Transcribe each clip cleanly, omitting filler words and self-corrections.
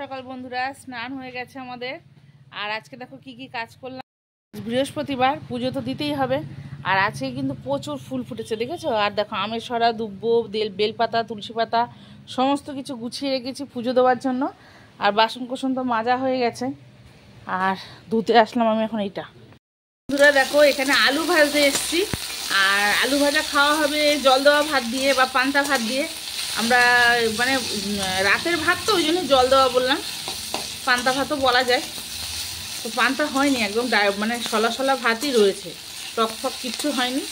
সকাল বন্ধুরা, স্নান হয়ে গেছে আমাদের। আর আজকে দেখো কি কি কাজ করলাম। বৃহস্পতিবার, পুজো তো দিতেই হবে। আর আজকে কিন্তু প্রচুর ফুল ফুটেছে, দেখেছো? আর দেখো আমের সরা, দুব্বো, বেলপাতা, তুলসী পাতা সমস্ত কিছু গুছিয়ে রেখেছি পুজো দেওয়ার জন্য। আর বাসন কোসন তো মাজা হয়ে গেছে। আর ধুতে আসলাম আমি এখন এইটা। বন্ধুরা দেখো, এখানে আলু ভাজতে এসেছি। আর আলু ভাজা খাওয়া হবে জল দেওয়া ভাত দিয়ে বা পান্তা ভাত দিয়ে। আমরা মানে রাতের ভাত তো, ওই জন্য জল দেওয়া বললাম, পান্তা ভাতও বলা যায়। তো পান্তা হয়নি, একদম মানে সলা সলা ভাতই রয়েছে, টক ফক কিচ্ছু হয়নি।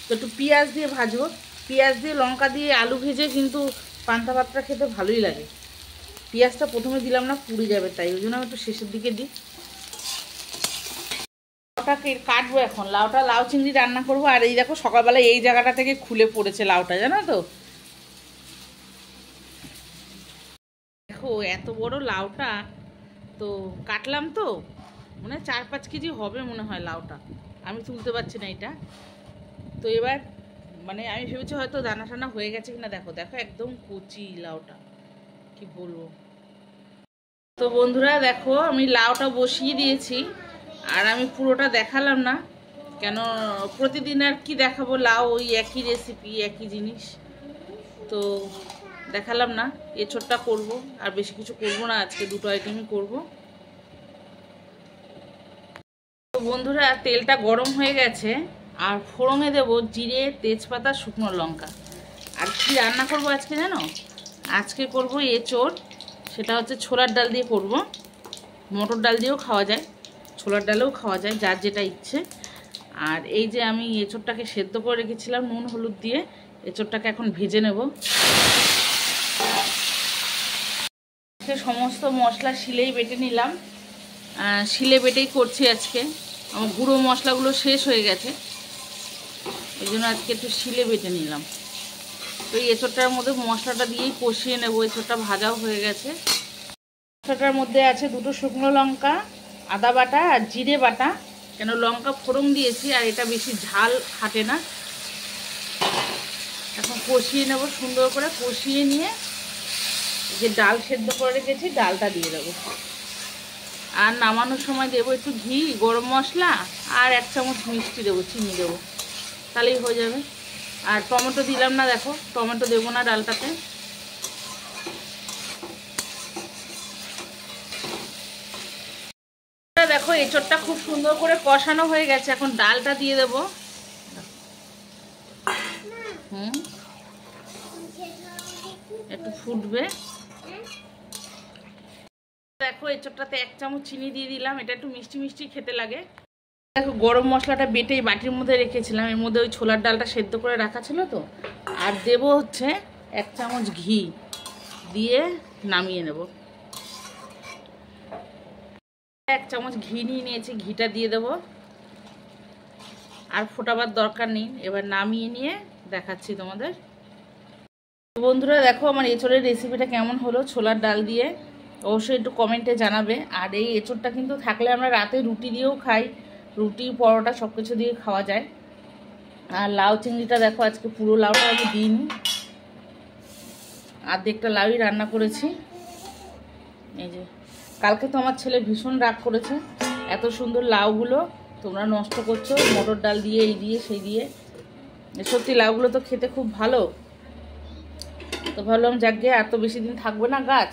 তো একটু পেঁয়াজ দিয়ে ভাজবো, পেঁয়াজ দিয়ে লঙ্কা দিয়ে আলু ভেজে কিন্তু পান্তা ভাতটা খেতে ভালোই লাগে। পেঁয়াজটা প্রথমে দিলাম না, পুড়ে যাবে, তাই ওই জন্য আমি একটু শেষের দিকে দিই। লাউটাকে কাটবো এখন, লাউ চিংড়ি রান্না করবো। আর এই দেখো সকালবেলা এই জায়গাটা থেকে খুলে পড়েছে লাউটা, জানো তো? দেখো এত বড় লাউটা তো কাটলাম, তো মনে হয় 4-5 কেজি হবে মনে হয় লাউটা। আমি তুলতে পারছি না এটা। তো এবার মানে আমি ভেবেছি হয়তো দানা টানা হয়ে গেছে কিনা। দেখো দেখো একদম কচি লাউটা, কি বলবো। তো বন্ধুরা দেখো, আমি লাউটা বসিয়ে দিয়েছি। আর আমি পুরোটা দেখালাম না, কেন প্রতিদিন আর কি দেখাবো, লাউ ওই একই রেসিপি একই জিনিস, তো দেখালাম না। এঁচোড়টা করব, আর বেশি কিছু করব না, আজকে দুটো আইটেমই করব। তো বন্ধুরা তেলটা গরম হয়ে গেছে, আর ফোড়নে দেব জিরে, তেজপাতা, শুকনো লঙ্কা। আর কি রান্না করব আজকে জানো? আজকে করব এঁচোড়। সেটা হচ্ছে ছোলার ডাল দিয়ে করব। মটর ডাল দিয়েও খাওয়া যায়, ছোলার ডালেও খাওয়া যায়, যার যেটা ইচ্ছে। আর এই যে আমি এঁচোড়টাকে সেদ্ধ করে রেখেছিলাম নুন হলুদ দিয়ে, এঁচোড়টাকে এখন ভেজে নেব। সমস্ত মশলা শিলেই বেটে নিলাম, শিলে বেটেই করছি আজকে। আমার গুঁড়ো মশলাগুলো শেষ হয়ে গেছে, ওই জন্য আজকে একটু শিলে বেটে নিলাম। তো এই এঁচোড়টার মধ্যে মশলাটা দিয়েই কষিয়ে নেব। এঁচোড়টা ভাজাও হয়ে গেছে। মশলাটার মধ্যে আছে দুটো শুকনো লঙ্কা, আদা বাটা আর জিরে বাটা, কেন লঙ্কা ফোড়ন দিয়েছি আর এটা বেশি ঝাল খাটে না। এখন কষিয়ে নেব, সুন্দর করে কষিয়ে নিয়ে যে ডাল সেদ্ধ করে রেখেছি ডালটা দিয়ে দেবো। আর নামানোর সময় দেবো একটু ঘি, গরম মশলা আর 1 চামচ মিষ্টি দেবো, চিনি দেবো, তাহলেই হয়ে যাবে। আর টমেটো দিলাম না, দেখো টমেটো দেবো না ডালটাতে। দেখো এঁচোড়টা খুব সুন্দর করে কষানো হয়ে গেছে, এখন ডালটা দিয়ে দেবো। একটু ফুটবে। দেখো এঁচোড়টাতে 1 চামচ চিনি দিয়ে দিলাম, এটা একটু মিষ্টি মিষ্টি খেতে লাগে। দেখো গরম মশলাটা বেটে বাটির মধ্যে রেখেছিলাম, এর মধ্যে ওই ছোলার ডালটা সেদ্ধ করে রাখা ছিল তো। আর দেবো হচ্ছে 1 চামচ ঘি, দিয়ে নামিয়ে নেব। 1 চামচ ঘি নিয়ে নিয়েছি, ঘিটা দিয়ে দেবো। আর ফোটাবার দরকার নেই, এবার নামিয়ে নিয়ে দেখাচ্ছি তোমাদের। বন্ধুরা দেখো আমার এঁচোড়ের রেসিপিটা কেমন হলো ছোলার ডাল দিয়ে, অবশ্যই একটু কমেন্টে জানাবে। আর এই এঁচোড়টা কিন্তু থাকলে আমরা রাতে রুটি দিয়েও খাই, রুটি পরোটা সব কিছু দিয়ে খাওয়া যায়। আর লাউ চিংড়িটা দেখো আজকে পুরো লাউটা আমি দিইনি, অর্ধেকটা লাউই রান্না করেছি। এই যে কালকে তো আমার ছেলে ভীষণ রাগ করেছে, এত সুন্দর লাউগুলো তোমরা নষ্ট করছো মটর ডাল দিয়ে, এই দিয়ে সেই দিয়ে। সত্যি লাউগুলো তো খেতে খুব ভালো। তো ভাবলাম যাক গে, আর তো বেশি দিন থাকবে না গাছ,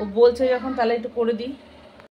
ও বলছে যখন তাহলে একটু করে দিই।